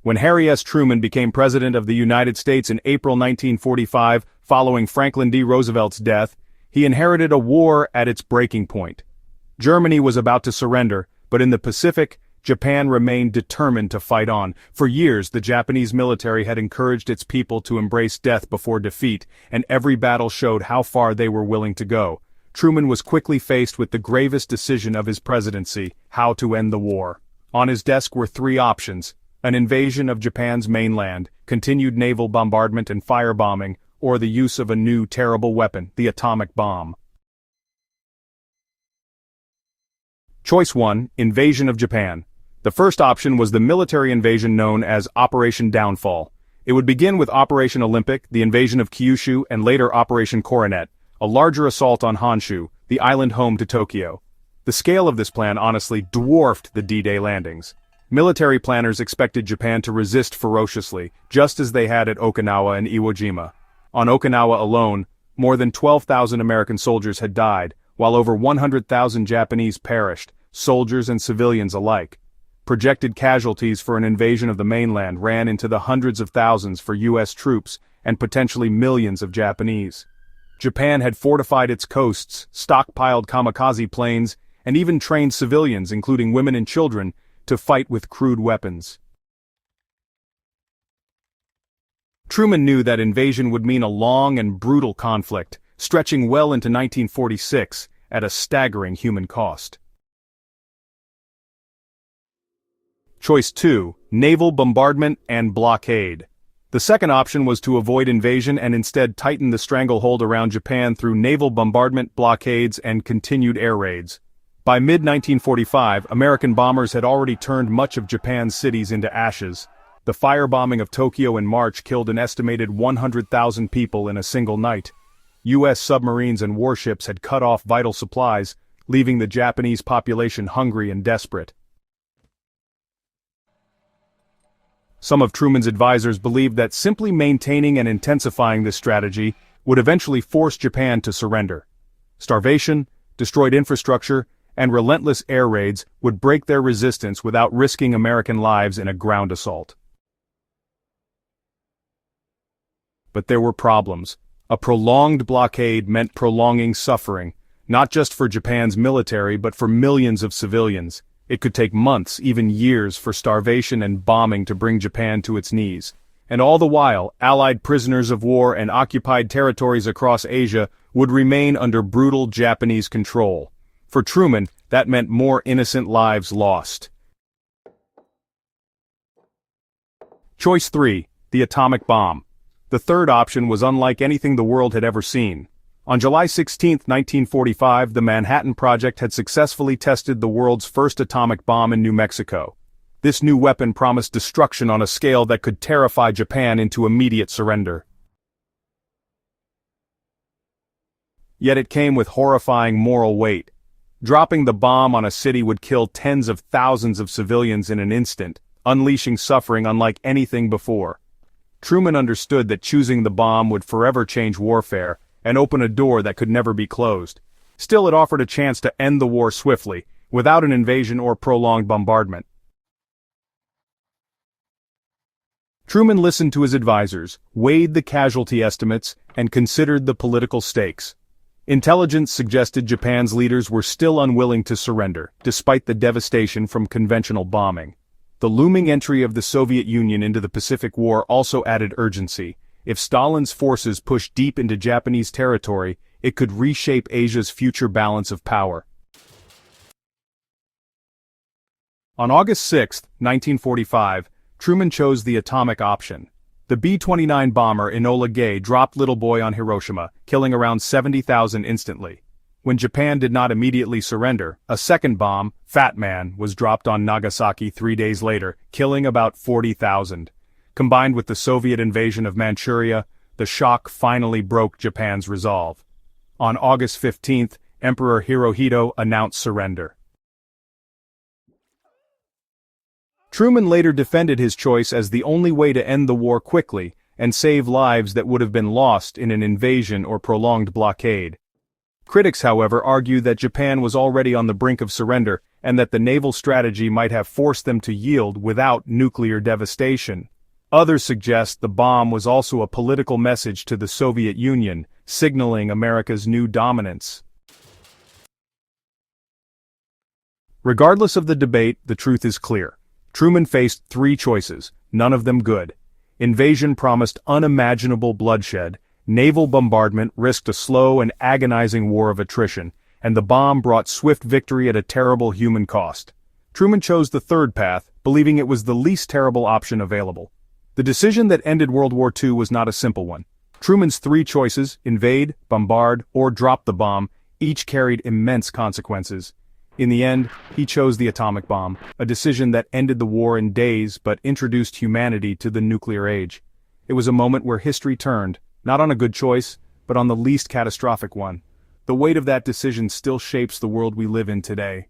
When Harry S. Truman became President of the United States in April 1945, following Franklin D. Roosevelt's death, he inherited a war at its breaking point. Germany was about to surrender, but in the Pacific, Japan remained determined to fight on. For years, the Japanese military had encouraged its people to embrace death before defeat, and every battle showed how far they were willing to go. Truman was quickly faced with the gravest decision of his presidency: how to end the war. On his desk were three options: an invasion of Japan's mainland, continued naval bombardment and firebombing, or the use of a new terrible weapon, the atomic bomb. Choice 1: Invasion of Japan. The first option was the military invasion known as Operation Downfall. It would begin with Operation Olympic, the invasion of Kyushu, and later Operation Coronet, a larger assault on Honshu, the island home to Tokyo. The scale of this plan honestly dwarfed the D-Day landings. Military planners expected Japan to resist ferociously, just as they had at Okinawa and Iwo Jima. On Okinawa alone, more than 12,000 American soldiers had died, while over 100,000 Japanese perished, soldiers and civilians alike. Projected casualties for an invasion of the mainland ran into the hundreds of thousands for U.S. troops and potentially millions of Japanese. Japan had fortified its coasts, stockpiled kamikaze planes, and even trained civilians, including women and children, to fight with crude weapons. Truman knew that invasion would mean a long and brutal conflict, stretching well into 1946, at a staggering human cost. Choice 2: Naval Bombardment and Blockade. The second option was to avoid invasion and instead tighten the stranglehold around Japan through naval bombardment, blockades, and continued air raids. By mid-1945, American bombers had already turned much of Japan's cities into ashes. The firebombing of Tokyo in March killed an estimated 100,000 people in a single night. U.S. submarines and warships had cut off vital supplies, leaving the Japanese population hungry and desperate. Some of Truman's advisors believed that simply maintaining and intensifying this strategy would eventually force Japan to surrender. Starvation, destroyed infrastructure, and relentless air raids would break their resistance without risking American lives in a ground assault. But there were problems. A prolonged blockade meant prolonging suffering, not just for Japan's military but for millions of civilians. It could take months, even years, for starvation and bombing to bring Japan to its knees. And all the while, Allied prisoners of war and occupied territories across Asia would remain under brutal Japanese control. For Truman, that meant more innocent lives lost. Choice 3: The atomic bomb. The third option was unlike anything the world had ever seen. On July 16, 1945, the Manhattan Project had successfully tested the world's first atomic bomb in New Mexico. This new weapon promised destruction on a scale that could terrify Japan into immediate surrender. Yet it came with horrifying moral weight. Dropping the bomb on a city would kill tens of thousands of civilians in an instant, unleashing suffering unlike anything before. Truman understood that choosing the bomb would forever change warfare, and open a door that could never be closed. Still, it offered a chance to end the war swiftly, without an invasion or prolonged bombardment. Truman listened to his advisors, weighed the casualty estimates, and considered the political stakes. Intelligence suggested Japan's leaders were still unwilling to surrender, despite the devastation from conventional bombing. The looming entry of the Soviet Union into the Pacific War also added urgency. If Stalin's forces pushed deep into Japanese territory, it could reshape Asia's future balance of power. On August 6, 1945, Truman chose the atomic option. The B-29 bomber Enola Gay dropped Little Boy on Hiroshima, killing around 70,000 instantly. When Japan did not immediately surrender, a second bomb, Fat Man, was dropped on Nagasaki 3 days later, killing about 40,000. Combined with the Soviet invasion of Manchuria, the shock finally broke Japan's resolve. On August 15, Emperor Hirohito announced surrender. Truman later defended his choice as the only way to end the war quickly and save lives that would have been lost in an invasion or prolonged blockade. Critics, however, argue that Japan was already on the brink of surrender, and that the naval strategy might have forced them to yield without nuclear devastation. Others suggest the bomb was also a political message to the Soviet Union, signaling America's new dominance. Regardless of the debate, the truth is clear. Truman faced three choices, none of them good. Invasion promised unimaginable bloodshed, naval bombardment risked a slow and agonizing war of attrition, and the bomb brought swift victory at a terrible human cost. Truman chose the third path, believing it was the least terrible option available. The decision that ended World War II was not a simple one. Truman's three choices, invade, bombard, or drop the bomb, each carried immense consequences. In the end, he chose the atomic bomb, a decision that ended the war in days but introduced humanity to the nuclear age. It was a moment where history turned, not on a good choice, but on the least catastrophic one. The weight of that decision still shapes the world we live in today.